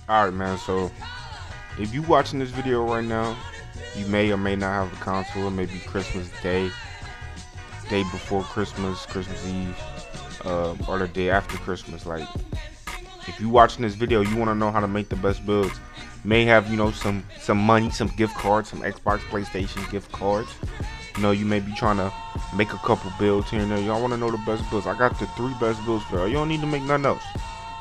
All right, man. So if you watching this video right now, you may or may not have a console. It may be Christmas Day, day before Christmas, Christmas Eve, or the day after Christmas. Like, if you watching this video, you want to know how to make the best builds. May have some money, some gift cards, some Xbox, PlayStation gift cards. You may be trying to make a couple builds here and there. Y'all want to know the best builds. I got the 3 best builds for y'all. You don't need to make nothing else.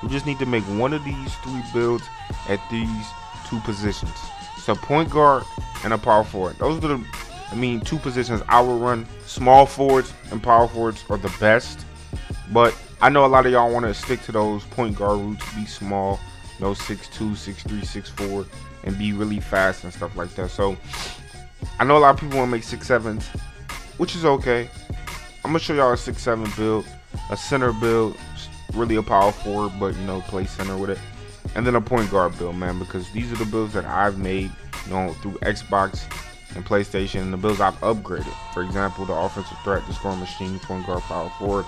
You just need to make one of these 3 builds at these 2 positions. So point guard and a power forward. Those are the 2 positions I would run. Small forwards and power forwards are the best. But I know a lot of y'all want to stick to those point guard routes, be small, 6'2", 6'3", 6'4", and be really fast and stuff like that. So I know a lot of people want to make 6'7s, which is okay. I'm gonna show y'all a 6'7 build, a center build, really a power forward, but play center with it, and then a point guard build, man, because these are the builds that I've made, through Xbox and PlayStation, and the builds I've upgraded. For example, the offensive threat, the scoring machine, point guard, power forward.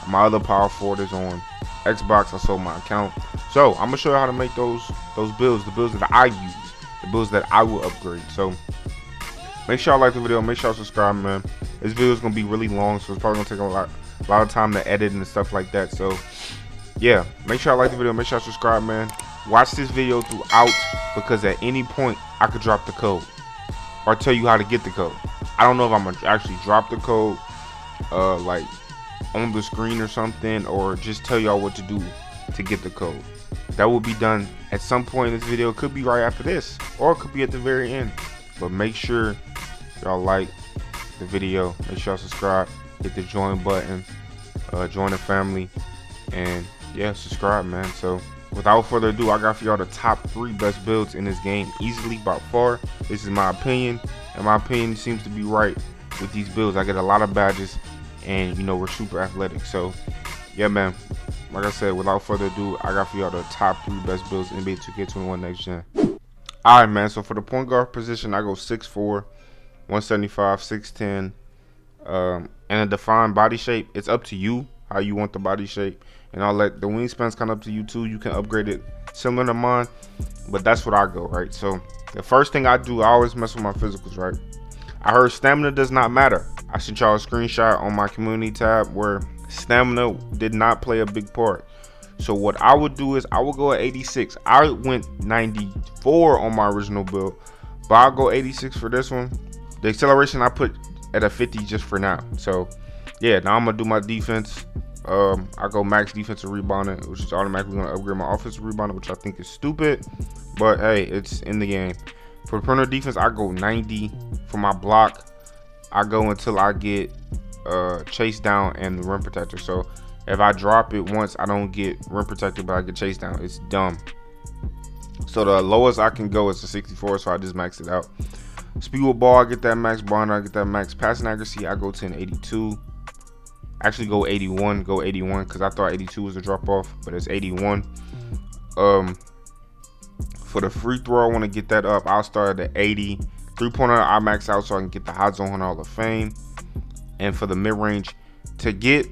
My other power forward is on Xbox. I sold my account, so I'm gonna show you how to make those builds, the builds that I use, the builds that I will upgrade. So make sure y'all like the video, make sure y'all subscribe, man. This video is gonna be really long, so it's probably gonna take a lot of time to edit and stuff like that. So yeah, make sure y'all like the video, make sure y'all subscribe, man. Watch this video throughout, because at any point I could drop the code or tell you how to get the code. I don't know if I'm gonna actually drop the code like on the screen or something, or just tell y'all what to do to get the code. That will be done at some point in this video. It could be right after this, or it could be at the very end. But make sure y'all like the video, make sure y'all subscribe, hit the join button, join the family, and yeah, subscribe, man. So without further ado, I got for y'all the top 3 best builds in this game, easily by far. This is my opinion, and my opinion seems to be right with these builds. I get a lot of badges, and we're super athletic. So yeah, man, like I said, without further ado, I got for y'all the top 3 best builds in NBA 2K21 next gen. Alright, man, so for the point guard position, I go 6'4", 175, 6'10", and a defined body shape. It's up to you how you want the body shape, and I'll let the wingspan's kind of up to you too. You can upgrade it similar to mine, but that's what I go, right? So the first thing I do, I always mess with my physicals, right? I heard stamina does not matter. I sent y'all a screenshot on my community tab where stamina did not play a big part. So what I would do is I would go at 86. I went 94 on my original build, but I'll go 86 for this one. The acceleration I put at a 50 just for now. So yeah, now I'm gonna do my defense. I go max defensive rebounding, which is automatically gonna upgrade my offensive rebounding, which I think is stupid, but hey, it's in the game. For the perimeter defense, I go 90. For my block, I go until I get chase down and the rim protector. So if I drop it once, I don't get rim protected, but I get chase down. It's dumb. So the lowest I can go is a 64, so I just max it out. Speed with ball, I get that max bond, I get that max passing accuracy. I go to an 82. Actually go 81, because I thought 82 was a drop off, but it's 81. For the free throw, I want to get that up. I'll start at 80. 3-pointer, I max out so I can get the Hot Zone Hall of Fame. And for the mid range, to get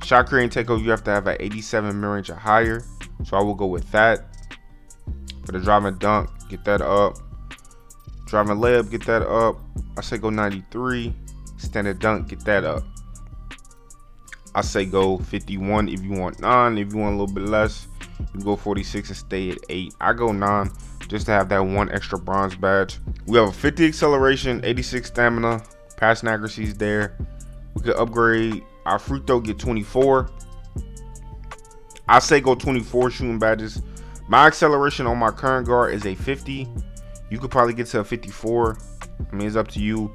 shot creating takeover, you have to have an 87 mid range or higher. So I will go with that. For the driving dunk, get that up. Driving layup, get that up. I say go 93. Standard dunk, get that up. I say go 51 if you want 9. If you want a little bit less, you go 46 and stay at 8. I go 9 just to have that 1 extra bronze badge. We have a 50 acceleration, 86 stamina, passing accuracy is there. We could upgrade our free throw, get 24. I say go 24 shooting badges. My acceleration on my current guard is a 50. You could probably get to a 54. I mean, it's up to you.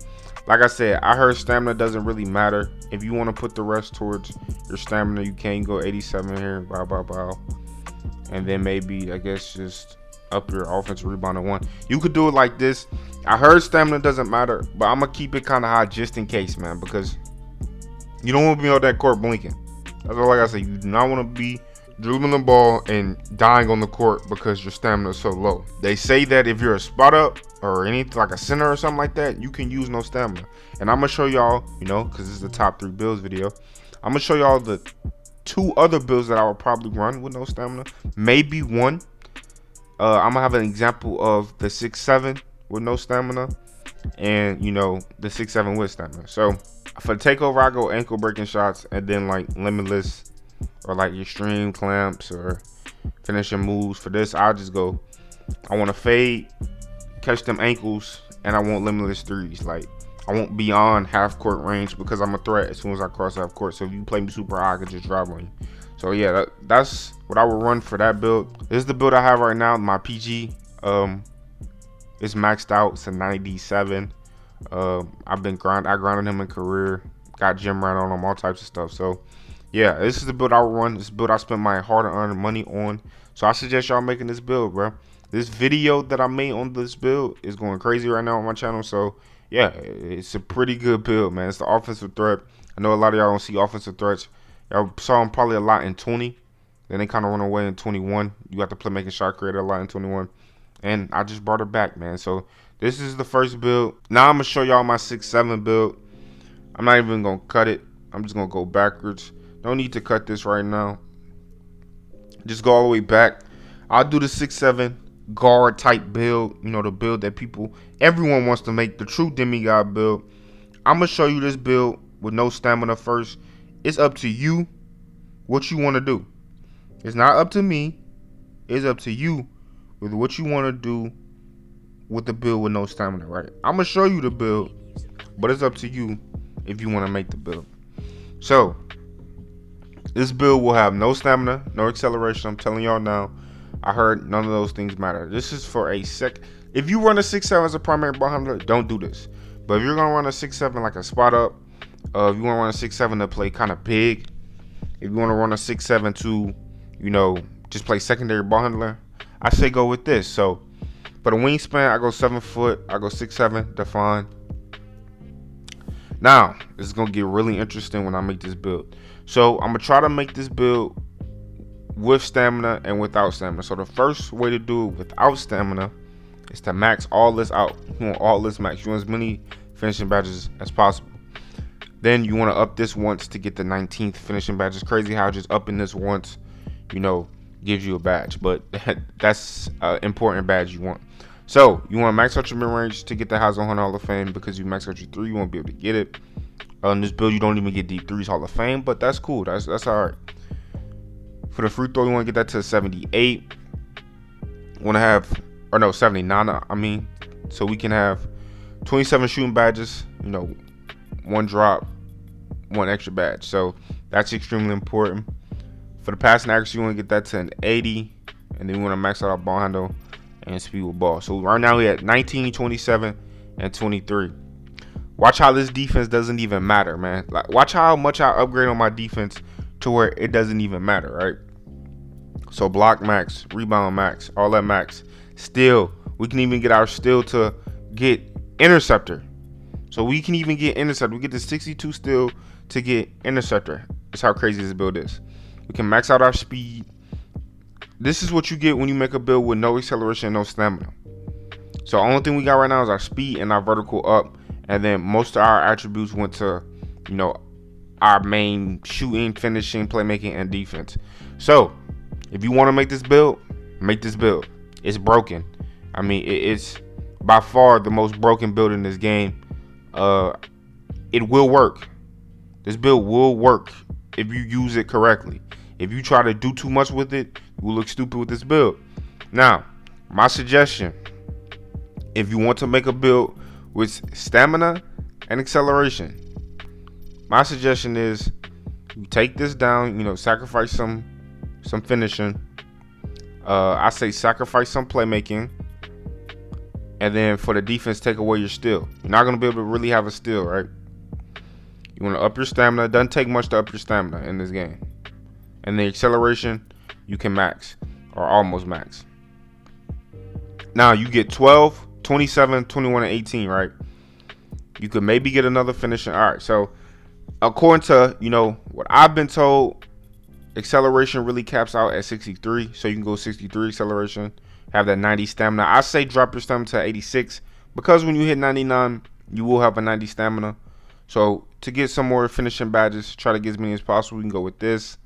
Like I said, I heard stamina doesn't really matter. If you want to put the rest towards your stamina, you can go 87 here, bow. And then maybe, I guess, just up your offensive rebound to 1. You could do it like this. I heard stamina doesn't matter, but I'm going to keep it kind of high just in case, man, because you don't want to be on that court blinking. That's all I got to say. You do not want to be dribbling the ball and dying on the court because your stamina is so low. They say that if you're a spot up or anything like a center or something like that, you can use no stamina. And I'm gonna show y'all, because this is the top 3 builds video, I'm gonna show y'all the 2 other builds that I would probably run with no stamina. Maybe 1, I'm gonna have an example of the 6-7 with no stamina, and the 6-7 with stamina. So for the takeover, I go ankle breaking shots, and then like limitless or like extreme clamps or finishing moves. For this, I'll just go. I want to fade, catch them ankles, and I want limitless threes. Like I won't beyond half court range because I'm a threat as soon as I cross half court. So if you play me super high, I can just drive on you. So yeah, that's what I would run for that build. This is the build I have right now. My PG, it's maxed out. It's a 97. I grinded him in career. Got gym rat on him, all types of stuff. So yeah, this is the build I would run. This build I spent my hard-earned money on. So I suggest y'all making this build, bro. This video that I made on this build is going crazy right now on my channel. So yeah, it's a pretty good build, man. It's the offensive threat. I know a lot of y'all don't see offensive threats. Y'all saw him probably a lot in 20. Then they kind of run away in 21. You got the playmaking shot creator a lot in 21. And I just brought it back, man. So this is the first build. Now I'm going to show y'all my 6-7 build. I'm not even going to cut it. I'm just going to go backwards. No need to cut this right now. Just go all the way back. I'll do the 6-7 guard type build. You know, the build that everyone wants to make. The true demigod build. I'm going to show you this build with no stamina first. It's up to you what you want to do. It's not up to me. It's up to you with what you want to do with the build with no stamina, right? I'm going to show you the build, but it's up to you if you want to make the build. So, this build will have no stamina, no acceleration. I'm telling y'all now. I heard none of those things matter. This is for a sec. If you run a 6-7 as a primary ball handler, don't do this. But if you're going to run a 6-7 like a spot up, if you want to run a 6-7 to play kind of big, if you want to run a 6-7 to, just play secondary ball handler, I say go with this. So for the wingspan, I go 7 foot. I go 6-7, define. Now, this is going to get really interesting when I make this build. So I'm going to try to make this build with stamina and without stamina. So the first way to do it without stamina is to max all this out. You want all this max. You want as many finishing badges as possible. Then you want to up this once to get the 19th finishing badge. It's crazy how just upping this once, gives you a badge. But that's an important badge you want. So you want to max out your mid-range to get the Hazel Hunter Hall of Fame. Because you max out your 3, you won't be able to get it. On this build, you don't even get deep 3s Hall of Fame. But that's cool. That's all right. For the free throw, you want to get that to 78. Want to have, 79, I mean. So we can have 27 shooting badges, 1 drop, 1 extra badge. So that's extremely important. For the passing accuracy, you want to get that to an 80, and then you want to max out our ball handle and speed with ball. So right now we at 19, 27, and 23. Watch how this defense doesn't even matter, man. Like, watch how much I upgrade on my defense to where it doesn't even matter, right? So block max, rebound max, all that max. Steal, we can even get our steal to get interceptor. So we can even get interceptor. We get the 62 steal to get interceptor. That's how crazy this build is. We can max out our speed. This is what you get when you make a build with no acceleration and no stamina. So the only thing we got right now is our speed and our vertical up. And then most of our attributes went to, our main shooting, finishing, playmaking, and defense. So if you want to make this build, make this build. It's broken. I mean, it's by far the most broken build in this game. It will work. This build will work if you use it correctly. If you try to do too much with it, you will look stupid with this build. Now, my suggestion, if you want to make a build with stamina and acceleration, my suggestion is you take this down, sacrifice some finishing. I say sacrifice some playmaking. And then for the defense, take away your steal. You're not going to be able to really have a steal, right? You want to up your stamina. It doesn't take much to up your stamina in this game. And the acceleration, you can max or almost max. Now, you get 12, 27, 21, and 18, right? You could maybe get another finishing. All right, so according to, what I've been told, acceleration really caps out at 63. So you can go 63 acceleration. Have that 90 stamina. I say drop your stamina to 86 because when you hit 99, you will have a 90 stamina. So to get some more finishing badges, try to get as many as possible. We can go with this.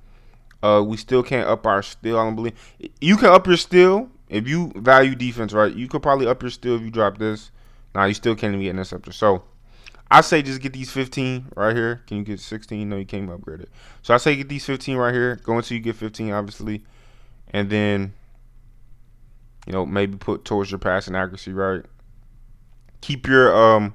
We still can't up our steal. I don't believe you can up your steal if you value defense, right, you could probably up your steal if you drop this. Nah, you still can't even get interceptor. So I say just get these 15 right here. Can you get 16? No, you can't upgrade it. So I say get these 15 right here. Go until you get 15, obviously. And then, you know, maybe put towards your passing accuracy, right? Keep your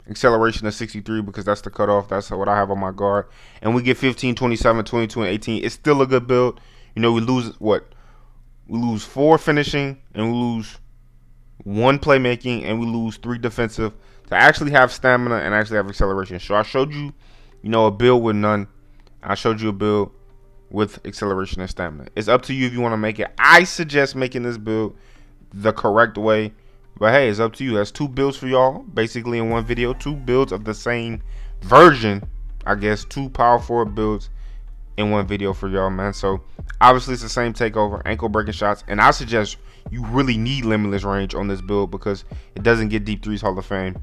acceleration at 63 because that's the cutoff. That's what I have on my guard. And we get 15, 27, 22, and 18. It's still a good build. You know, we lose what? We lose 4 finishing, and we lose 1 playmaking, and we lose 3 defensive to actually have stamina and actually have acceleration. So I showed you, you know, a build with none. I showed you a build with acceleration and stamina. It's up to you if you want to make it. I suggest making this build the correct way. But hey, it's up to you. That's 2 builds for y'all, basically in one video. 2 builds of the same version, I guess. 2 power forward builds in one video for y'all, man. So obviously it's the same takeover, ankle breaking shots, and I suggest you really need limitless range on this build because it doesn't get deep threes Hall of Fame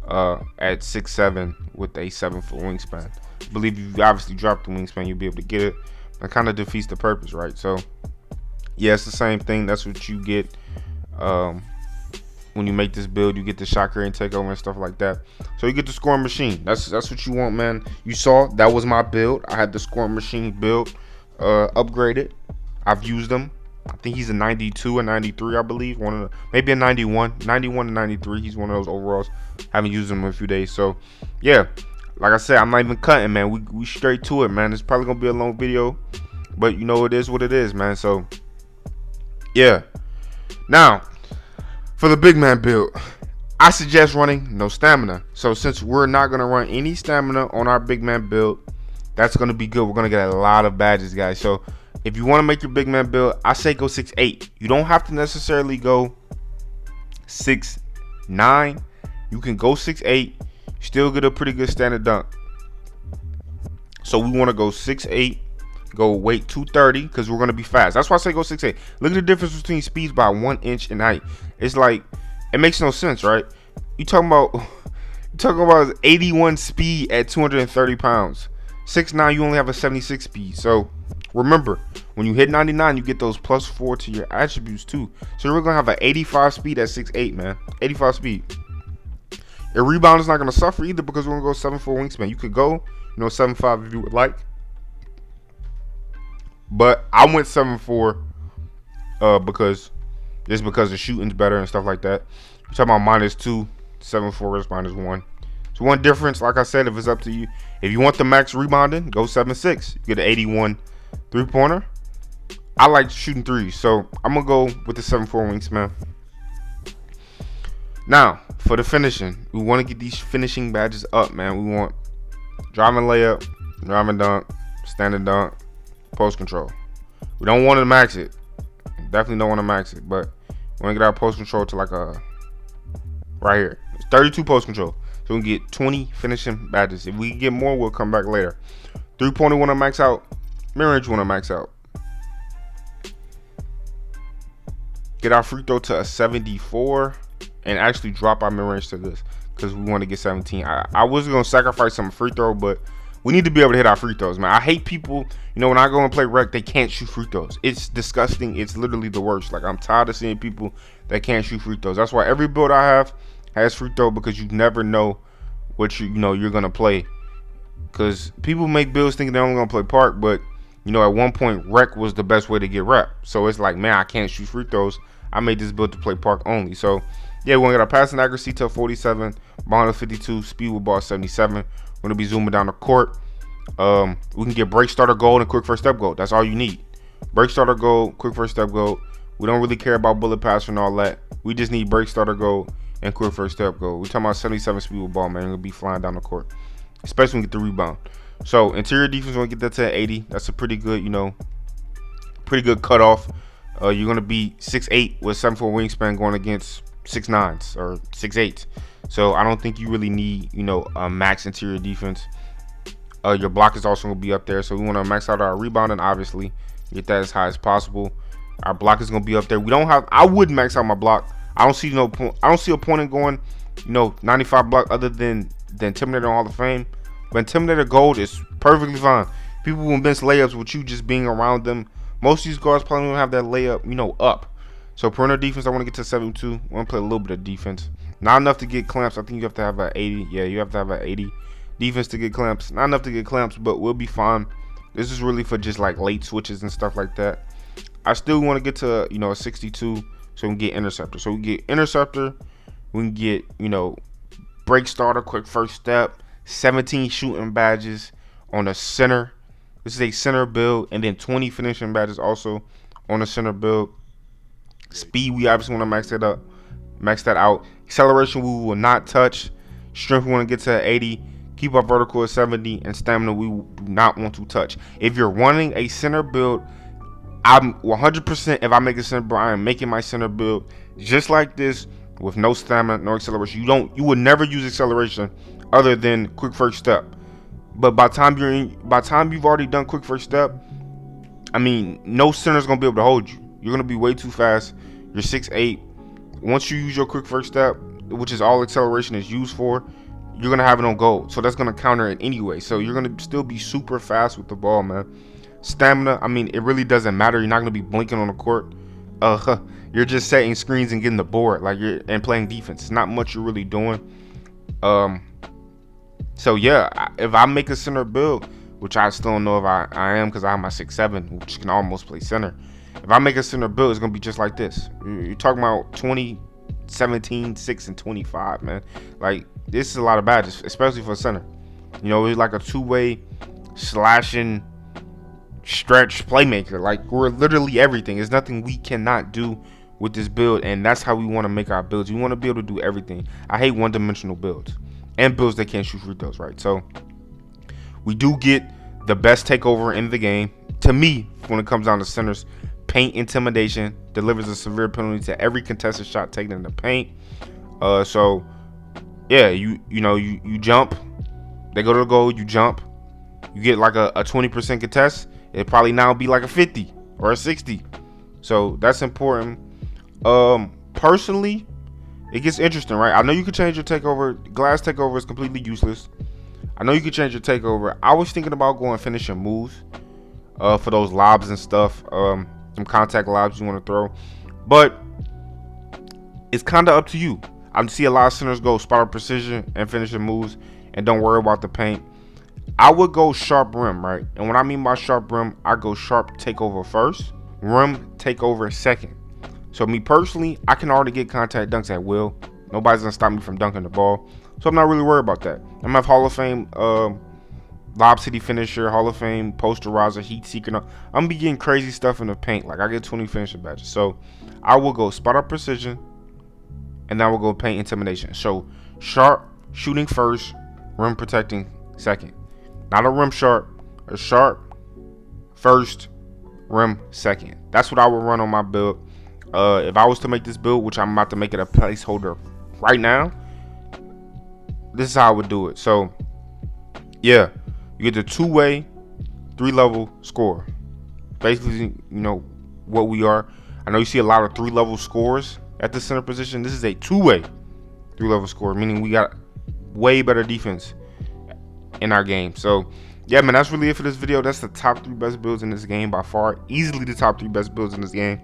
at 6'7" with a 7-foot wingspan. I believe if you obviously drop the wingspan, you'll be able to get it. That kind of defeats the purpose, right? So yeah, it's the same thing. That's what you get when you make this build. You get the shot creating takeover and stuff like that. So you get the scoring machine. That's what you want, man. You saw that was my build. I had the scoring machine build upgraded. I've used them. I think he's a 92 or 93, I believe. Maybe a 91 to 93. He's one of those overalls. Haven't used him in a few days. So yeah, like I said, I'm not even cutting, man. We straight to it, man. It's probably gonna be a long video, but you know, it is what it is, man. So yeah. Now for the big man build, I suggest running no stamina. So since we're not gonna run any stamina on our big man build, that's gonna be good. We're gonna get a lot of badges, guys. So if you want to make your big man build, I say go 6'8". You don't have to necessarily go 6'9". You can go 6'8", still get a pretty good standard dunk. So we want to go 6'8", go weight 230 because we're going to be fast. That's why I say go 6'8". Look at the difference between speeds by 1 inch in height. It's like, it makes no sense, right? You talking about 81 speed at 230 pounds. 6'9", you only have a 76 speed. So remember, when you hit 99, you get those +4 to your attributes too. So we're gonna have an 85 speed at 6'8", man. 85 speed. Your rebound is not gonna suffer either because we're gonna go 7'4" wingspan. You could go, 7'5" if you would like, but I went 7'4" because the shooting's better and stuff like that. We're talking about -2, 7'4" is -1. So one difference, like I said, if it's up to you. If you want the max rebounding, go 7'6". You get an 81 3-pointer. I like shooting threes, so I'm gonna go with the 7'4" wingspan. Now for the finishing, we want to get these finishing badges up, man. We want driving layup, driving dunk, standing dunk, post control. We don't want to max it. Definitely don't want to max it, but we want to get our post control to like a right here. It's 32 post control, so we can get 20 finishing badges. If we get more, we'll come back later. 3-pointer want to max out. Mid-range want to max out. Get our free throw to a 74 and actually drop our mid-range to this because we want to get 17. I was going to sacrifice some free throw, but we need to be able to hit our free throws, man. I hate people, when I go and play rec, they can't shoot free throws. It's disgusting. It's literally the worst. Like, I'm tired of seeing people that can't shoot free throws. That's why every build I have has free throw, because you never know what you're going to play. Because people make builds thinking they're only going to play park, but at one point, rec was the best way to get rep. So it's like, man, I can't shoot free throws. I made this build to play park only. So, yeah, we're going to get our passing accuracy to 47, ball 52, speed with ball 77. We're going to be zooming down the court. We can get break starter gold and quick first step gold. That's all you need. Break starter gold, quick first step gold. We don't really care about bullet pass and all that. We just need break starter gold and quick first step gold. We're talking about 77 speed with ball, man. We're going to be flying down the court, especially when we get the rebound. So interior defense, when we get that to 80, that's a pretty good, pretty good cutoff. You're gonna be 6'8" with 7'4" wingspan going against 6'9" or 6'8". So I don't think you really need, a max interior defense. Your block is also gonna be up there, so we want to max out our rebounding. Obviously, get that as high as possible. Our block is gonna be up there. I would max out my block. I don't see a point in going, 95 block other than the Intimidator Hall of Fame. But Intimidator Gold is perfectly fine. People will miss layups with you just being around them. Most of these guards probably don't have that layup, up. So perimeter defense, I want to get to 72. I want to play a little bit of defense. Not enough to get clamps. I think you have to have an 80. Yeah, you have to have an 80 defense to get clamps. Not enough to get clamps, but we'll be fine. This is really for just like late switches and stuff like that. I still want to get to, you know, a 62 so we can get interceptor. So we get interceptor, we can get, you know, break starter, quick first step, 17 shooting badges on the center. This is a center build, and then 20 finishing badges also on the center build. Speed, we obviously want to max that out. Acceleration, we will not touch. Strength, we want to get to 80. Keep our vertical at 70, and stamina, we do not want to touch. If you're running a center build, I'm 100%. If I make a center build, I am making my center build just like this with no stamina, no acceleration. You would never use acceleration other than quick first step. But by the time you've already done quick first step, I mean, no center's gonna be able to hold you. You're gonna be way too fast. You're 6'8". Once you use your quick first step, which is all acceleration is used for, you're gonna have it on goal. So that's gonna counter it anyway. So you're gonna still be super fast with the ball, man. Stamina, I mean, it really doesn't matter. You're not gonna be blinking on the court. You're just setting screens and getting the board, and playing defense. It's not much you're really doing. So yeah, if I make a center build, which I still don't know if I am, because I have my 6'7", which can almost play center. If I make a center build, it's gonna be just like this. You're talking about 20, 17, 6, and 25, man. Like, this is a lot of badges, especially for center. You know, it's like a two-way slashing stretch playmaker. Like, we're literally everything. There's nothing we cannot do with this build, and that's how we want to make our builds. We want to be able to do everything. I hate one-dimensional builds and builds that can't shoot free throws, right? So we do get the best takeover in the game. To me, when it comes down to centers, paint intimidation delivers a severe penalty to every contested shot taken in the paint. So yeah, you jump, they go to the goal, you jump, you get like a 20% contest. It probably now be like a 50 or a 60. So that's important. Personally, it gets interesting, right? I know you can change your takeover. Glass takeover is completely useless. I know you can change your takeover. I was thinking about going finishing moves for those lobs and stuff. Some contact lobs you want to throw. But it's kind of up to you. I see a lot of centers go spotter precision and finishing moves and don't worry about the paint. I would go sharp rim, right? And what I mean by sharp rim, I go sharp takeover first, rim takeover second. So me personally, I can already get contact dunks at will. Nobody's gonna stop me from dunking the ball. So I'm not really worried about that. I'm gonna have Hall of Fame Lob City finisher, Hall of Fame posterizer, heat seeker. I'm gonna be getting crazy stuff in the paint. Like, I get 20 finishing badges. So I will go spot up precision, and then I will go paint intimidation. So sharp shooting first, rim protecting second. Not a rim sharp, a sharp first, rim second. That's what I would run on my build. If I was to make this build, which I'm about to make it a placeholder right now, this is how I would do it. So yeah, you get the two-way, 3-level score. Basically, you know what we are. I know you see a lot of 3-level scores at the center position. This is a two-way 3-level score, meaning we got way better defense in our game. So yeah, man, that's really it for this video. That's the top 3 best builds in this game by far. Easily the top 3 best builds in this game.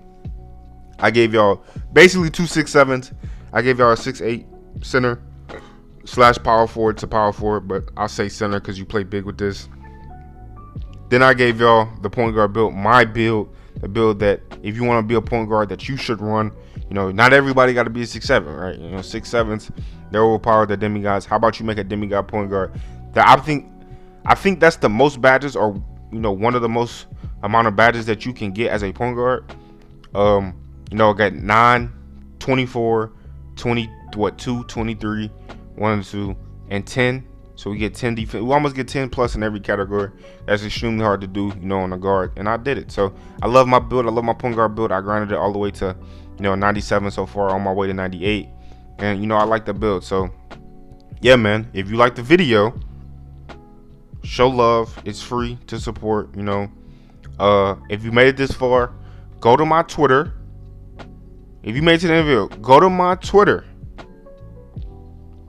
I gave y'all basically 2 6'7s. I gave y'all a 6'8 center / power forward to power forward, but I'll say center because you play big with this. Then I gave y'all the point guard build, my build, the build that if you want to be a point guard that you should run. You know, not everybody got to be a 6'7", right? You know, 6'7s, they're overpowered, they're demigods. How about you make a demigod point guard? That I think that's the most badges, or you know, one of the most amount of badges that you can get as a point guard. You know, I got 9, 24, 20, 2, 23, 1 and 2, and 10. So we get 10 defense. We almost get 10 plus in every category. That's extremely hard to do, you know, on a guard, and I did it. So I love my build. I love my point guard build. I grinded it all the way to, you know, 97 so far, on my way to 98. And you know, I like the build. So yeah, man, if you like the video, show love. It's free to support. You know, if you made it this far, go to my Twitter. If you made it to the end of the video, go to my Twitter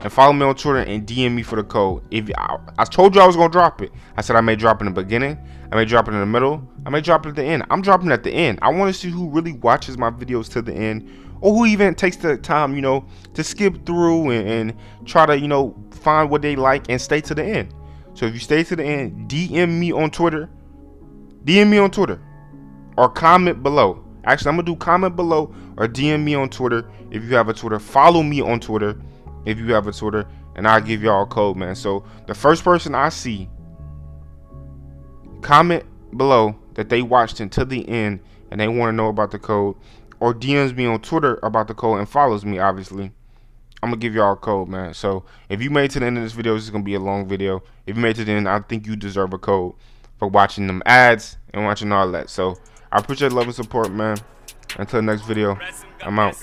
and follow me on Twitter and DM me for the code. If I told you I was gonna drop it, I said I may drop in the beginning, I may drop it in the middle, I may drop it at the end. I'm dropping at the end. I want to see who really watches my videos to the end, or who even takes the time, you know, to skip through and try to, you know, find what they like and stay to the end. So if you stay to the end, DM me on Twitter, or comment below. Actually, I'm gonna do comment below or DM me on Twitter if you have a Twitter. Follow me on Twitter if you have a Twitter, and I'll give y'all a code, man. So the first person I see, comment below that they watched until the end and they want to know about the code, or DMs me on Twitter about the code and follows me, obviously, I'm gonna give y'all a code, man. So if you made it to the end of this video, this is gonna be a long video. If you made it to the end, I think you deserve a code for watching them ads and watching all that. So I appreciate love and support, man. Until next video, I'm out.